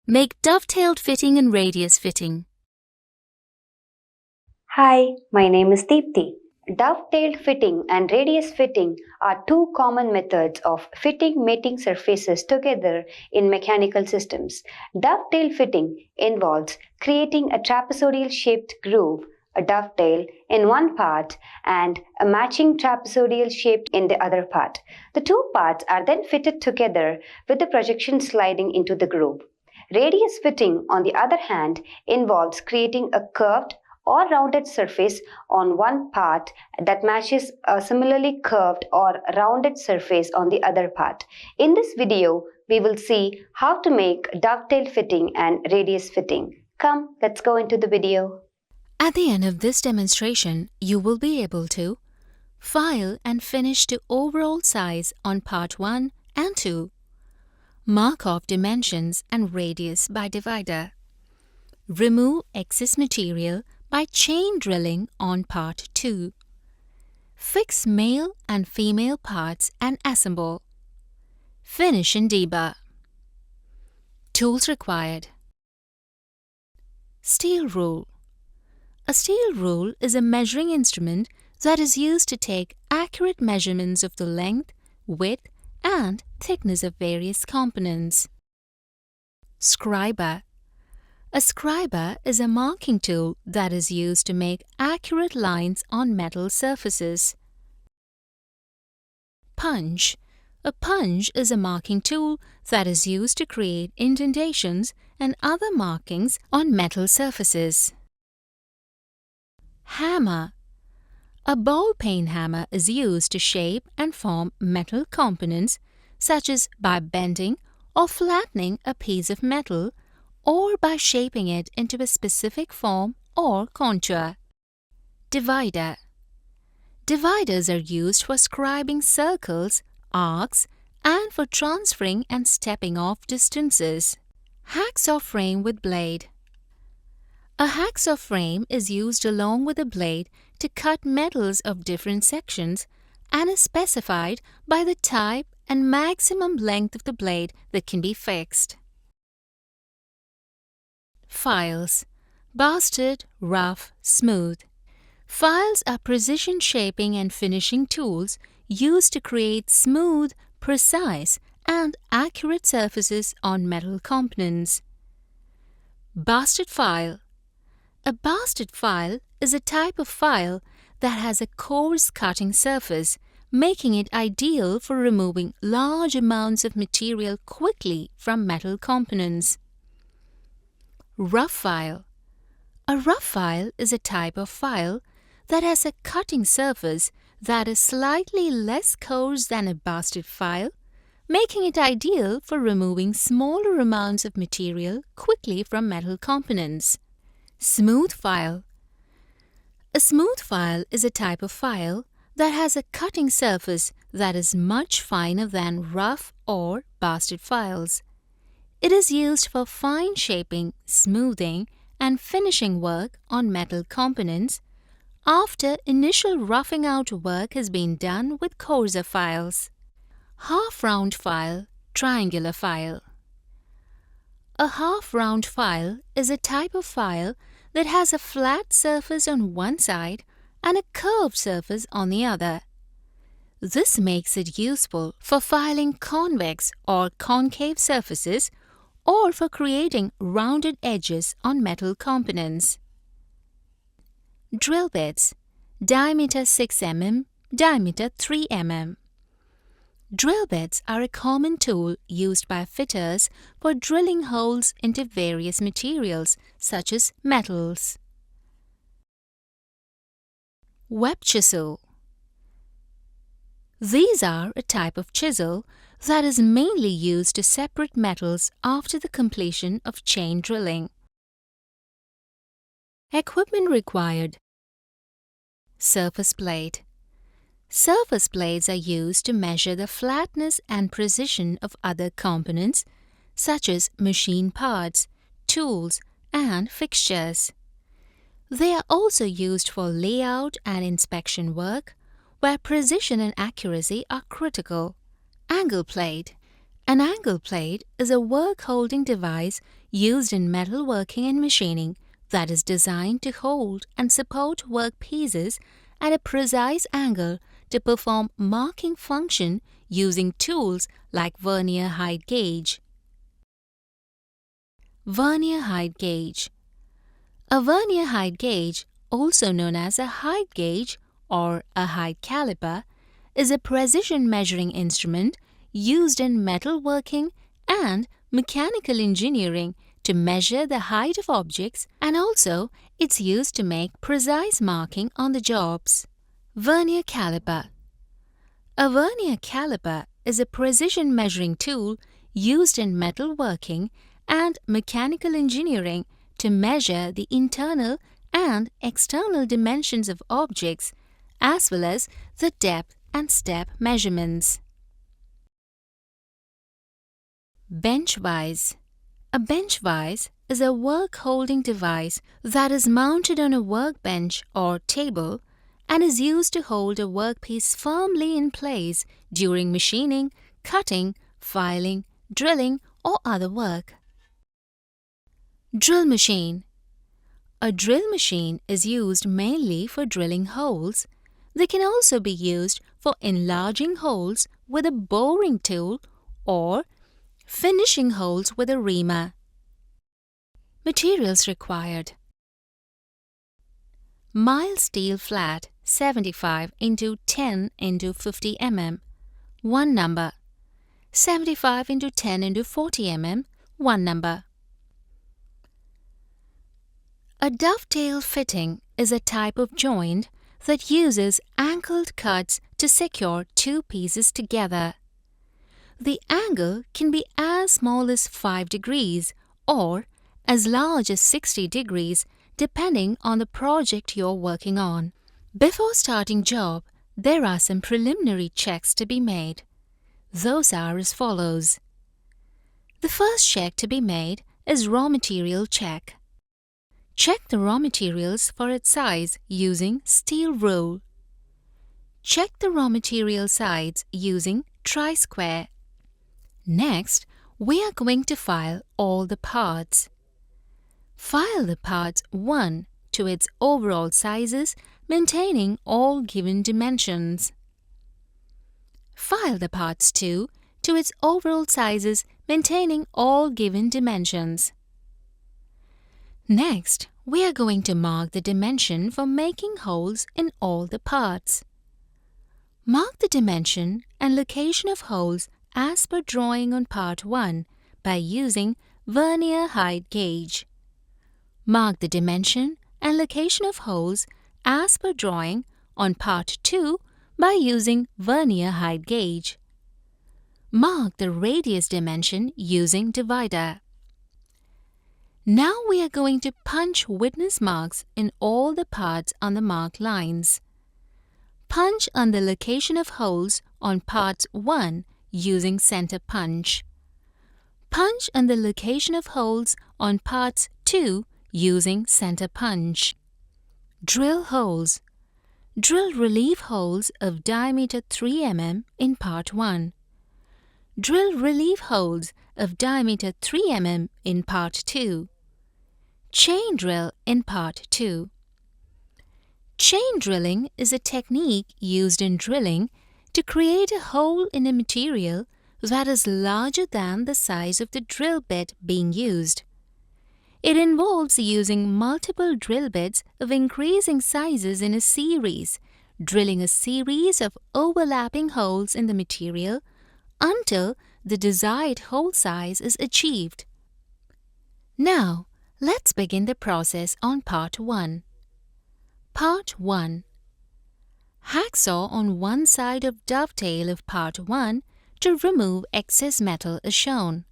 Make dovetailed fitting and radius fitting. Hi, my name is Deepthi. Dovetailed fitting and radius fitting are two common methods of fitting mating surfaces together in mechanical systems. Dovetail fitting involves creating a trapezoidal shaped groove, a dovetail, in one part and a matching trapezoidal shape in the other part. The two parts are then fitted together with the projection sliding into the groove. Radius fitting, on the other hand, involves creating a curved or rounded surface on one part that matches a similarly curved or rounded surface on the other part. In this video, we will see how to make dovetail fitting and radius fitting. Come, let's go into the video. At the end of this demonstration, you will be able to file and finish to overall size on part 1 and 2, mark off dimensions and radius by divider, remove excess material by chain drilling on part 2, fix male and female parts and assemble, finish in debar. Tools required. Steel rule. A steel rule is a measuring instrument that is used to take accurate measurements of the length, width, and thickness of various components. Scriber. A scriber is a marking tool that is used to make accurate lines on metal surfaces. Punch. A punch is a marking tool that is used to create indentations and other markings on metal surfaces. Hammer. A ball peen hammer is used to shape and form metal components, such as by bending or flattening a piece of metal or by shaping it into a specific form or contour. Divider. Dividers are used for scribing circles, arcs, and for transferring and stepping off distances. Hacksaw frame with blade. A hacksaw frame is used along with a blade to cut metals of different sections and is specified by the type and maximum length of the blade that can be fixed. Files. Bastard, rough, smooth. Files are precision shaping and finishing tools used to create smooth, precise, and accurate surfaces on metal components. Bastard file. A bastard file is a type of file that has a coarse cutting surface, making it ideal for removing large amounts of material quickly from metal components. Rough file. A rough file is a type of file that has a cutting surface that is slightly less coarse than a bastard file, making it ideal for removing smaller amounts of material quickly from metal components. Smooth file. A smooth file is a type of file that has a cutting surface that is much finer than rough or bastard files. It is used for fine shaping, smoothing, and finishing work on metal components after initial roughing out work has been done with coarser files. Half-round file, triangular file. A half-round file is a type of file that has a flat surface on one side and a curved surface on the other. This makes it useful for filing convex or concave surfaces or for creating rounded edges on metal components. Drill bits, diameter 6 mm, diameter 3 mm. Drill bits are a common tool used by fitters for drilling holes into various materials such as metals. Web chisel. These are a type of chisel that is mainly used to separate metals after the completion of chain drilling. Equipment required. Surface plate. Surface plates are used to measure the flatness and precision of other components such as machine parts, tools, and fixtures. They are also used for layout and inspection work, where precision and accuracy are critical. Angle plate. An angle plate is a work-holding device used in metalworking and machining that is designed to hold and support work pieces at a precise angle to perform marking function using tools like vernier height gauge. Vernier height gauge. A vernier height gauge, also known as a height gauge or a height caliper, is a precision measuring instrument used in metalworking and mechanical engineering to measure the height of objects, and also it's used to make precise marking on the jobs. Vernier caliper. A vernier caliper is a precision measuring tool used in metalworking and mechanical engineering to measure the internal and external dimensions of objects as well as the depth and step measurements. Bench vise. A bench vise is a work-holding device that is mounted on a workbench or table and is used to hold a workpiece firmly in place during machining, cutting, filing, drilling, or other work. Drill machine. A drill machine is used mainly for drilling holes. They can also be used for enlarging holes with a boring tool or finishing holes with a reamer. Materials required. Mild steel flat 75 x 10 x 50 mm, 1 number. 75 x 10 x 40 mm, 1 number. A dovetail fitting is a type of joint that uses angled cuts to secure two pieces together. The angle can be as small as 5 degrees or as large as 60 degrees depending on the project you're working on. Before starting job, there are some preliminary checks to be made. Those are as follows. The first check to be made is raw material check. Check the raw materials for its size using steel rule. Check the raw material size using tri-square. Next, we are going to file all the parts. File the parts 1 to its overall sizes, maintaining all given dimensions. File the parts 2 to its overall sizes, maintaining all given dimensions. Next, we are going to mark the dimension for making holes in all the parts. Mark the dimension and location of holes as per drawing on part 1 by using vernier height gauge. Mark the dimension and location of holes as per drawing on part 2 by using vernier height gauge. Mark the radius dimension using divider. Now we are going to punch witness marks in all the parts on the marked lines. Punch on the location of holes on parts 1 using center punch. Punch on the location of holes on parts 2 using center punch. Drill holes. Drill relief holes of diameter 3 mm in part 1. Drill relief holes of diameter 3 mm in part 2. Chain drill in part 2. Chain drilling is a technique used in drilling to create a hole in a material that is larger than the size of the drill bit being used. It involves using multiple drill bits of increasing sizes in a series, drilling a series of overlapping holes in the material until the desired hole size is achieved. Now, let's begin the process on part 1. Part 1. Hacksaw on one side of dovetail of part 1 to remove excess metal as shown.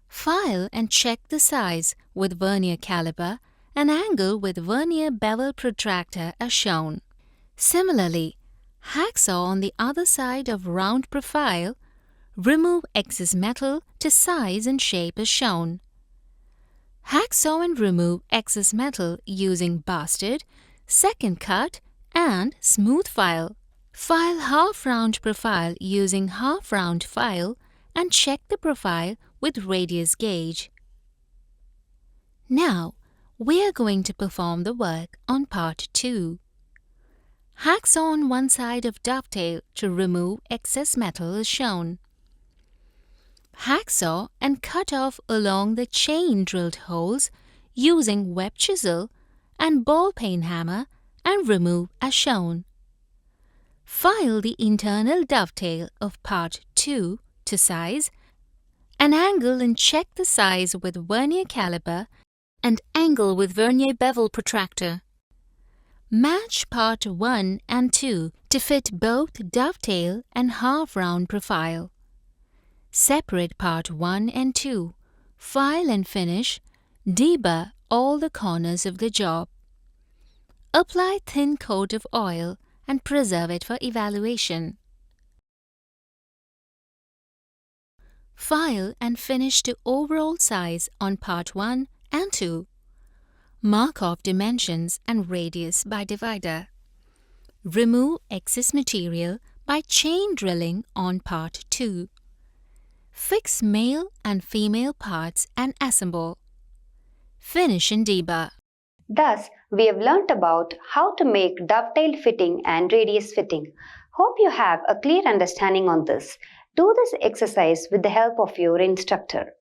File and check the size with vernier caliper and angle with vernier bevel protractor as shown. Similarly, hacksaw on the other side of round profile, remove excess metal to size and shape as shown. Hacksaw and remove excess metal using bastard, second cut and smooth file. File half round profile using half round file and check the profile with radius gauge. Now, we are going to perform the work on part 2. Hacksaw on one side of dovetail to remove excess metal is shown. Hacksaw and cut off along the chain drilled holes using web chisel and ball peen hammer and remove as shown. File the internal dovetail of part 2 to size and angle and check the size with vernier caliper and angle with vernier bevel protractor. Match part 1 and 2 to fit both dovetail and half-round profile. Separate part 1 and 2, file and finish, deburr all the corners of the job. Apply thin coat of oil and preserve it for evaluation. File and finish to overall size on part 1 and 2. Mark off dimensions and radius by divider. Remove excess material by chain drilling on part 2. Fix male and female parts and assemble. Finish and deburr. Thus, we have learnt about how to make dovetail fitting and radius fitting. Hope you have a clear understanding on this. Do this exercise with the help of your instructor.